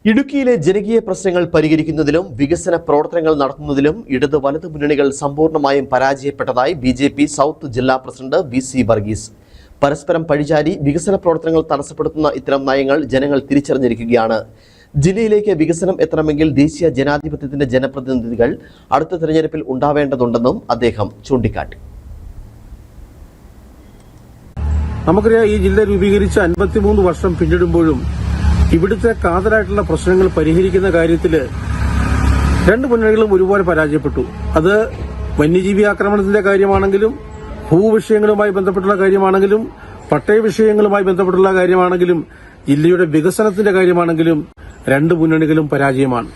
ഇടുക്കിയിലെ ജനകീയ പ്രശ്നങ്ങൾ പരിഹരിക്കുന്നതിലും വികസന പ്രവർത്തനങ്ങൾ നടത്തുന്നതിലും ഇടത് വലത് മുന്നണികൾ സമ്പൂർണ്ണമായും പരാജയപ്പെട്ടതായി ബിജെപി സൗത്ത് ജില്ലാ പ്രസിഡന്റ് വി.സി. വർഗീസ്. പരസ്പരം പഴിചാരി വികസന പ്രവർത്തനങ്ങൾ തടസ്സപ്പെടുത്തുന്ന ഇത്തരം നയങ്ങൾ ജനങ്ങൾ തിരിച്ചറിഞ്ഞിരിക്കുകയാണ്. ജില്ലയിലേക്ക് വികസനം എത്തണമെങ്കിൽ ദേശീയ ജനാധിപത്യത്തിന്റെ ജനപ്രതിനിധികൾ അടുത്ത തെരഞ്ഞെടുപ്പിൽ ഉണ്ടാവേണ്ടതുണ്ടെന്നും അദ്ദേഹം ചൂണ്ടിക്കാട്ടി. നമുക്കറിയാം, ഈ ജില്ല രൂപീകരിച്ച് 53 വർഷം പിന്നിടുമ്പോഴും ഇവിടുത്തെ കാതലായിട്ടുള്ള പ്രശ്നങ്ങൾ പരിഹരിക്കുന്ന കാര്യത്തിൽ രണ്ട് മുന്നണികളും ഒരുപോലെ പരാജയപ്പെട്ടു. അത് വന്യജീവി ആക്രമണത്തിന്റെ കാര്യമാണെങ്കിലും, ഭൂവിഷയങ്ങളുമായി ബന്ധപ്പെട്ടുള്ള കാര്യമാണെങ്കിലും, പട്ടയ വിഷയങ്ങളുമായി ബന്ധപ്പെട്ടുള്ള കാര്യമാണെങ്കിലും, ജില്ലയുടെ വികസനത്തിന്റെ കാര്യമാണെങ്കിലും രണ്ട് മുന്നണികളും പരാജയമാണ്.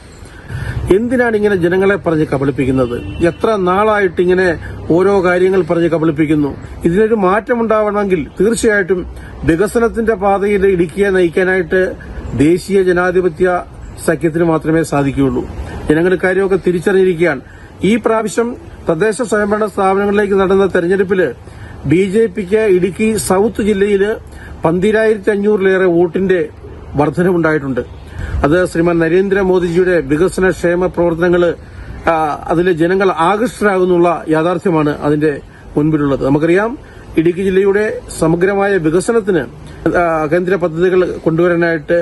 എന്തിനാണ് ഇങ്ങനെ ജനങ്ങളെ പറഞ്ഞ് കബളിപ്പിക്കുന്നത്? എത്ര നാളായിട്ട് ഇങ്ങനെ ഓരോ കാര്യങ്ങൾ പറഞ്ഞ് കബളിപ്പിക്കുന്നു? ഇതിനൊരു മാറ്റമുണ്ടാവണമെങ്കിൽ തീർച്ചയായിട്ടും വികസനത്തിന്റെ പാതയിൽ ഇടുക്കിയെ നയിക്കാനായിട്ട് ദേശീയ ജനാധിപത്യ സഖ്യത്തിന് മാത്രമേ സാധിക്കുകയുള്ളൂ. ജനങ്ങൾ കാര്യമൊക്കെ തിരിച്ചറിഞ്ഞിരിക്കുകയാണ്. ഈ പ്രാവശ്യം തദ്ദേശ സ്വയംഭരണ സ്ഥാപനങ്ങളിലേക്ക് നടന്ന തെരഞ്ഞെടുപ്പിൽ ബിജെപിക്ക് ഇടുക്കി സൌത്ത് ജില്ലയിൽ 12,500-ലേറെ വോട്ടിന്റെ വർധനവുണ്ടായിട്ടുണ്ട്. അത് ശ്രീമാൻ നരേന്ദ്രമോദിജിയുടെ വികസന ക്ഷേമ പ്രവർത്തനങ്ങൾ അതിലെ ജനങ്ങൾ ആകൃഷ്ടരാകുന്നുള്ള യാഥാർത്ഥ്യമാണ് അതിന്റെ മുൻപിലുള്ളത്. നമുക്കറിയാം, ഇടുക്കി ജില്ലയുടെ സമഗ്രമായ വികസനത്തിന് കേന്ദ്ര പദ്ധതികൾ കൊണ്ടുവരാനായിട്ട്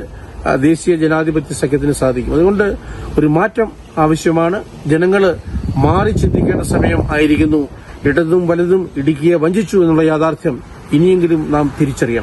ദേശീയ ജനാധിപത്യ സഖ്യത്തിന് സാധിക്കും. അതുകൊണ്ട് ഒരു മാറ്റം ആവശ്യമാണ്. ജനങ്ങൾ മാറി ചിന്തിക്കേണ്ട സമയം ആയിരിക്കുന്നു. ഇടതും വലതും ഇടുക്കിയെ വഞ്ചിച്ചു എന്നുള്ള യാഥാർത്ഥ്യം ഇനിയെങ്കിലും നാം തിരിച്ചറിയണം.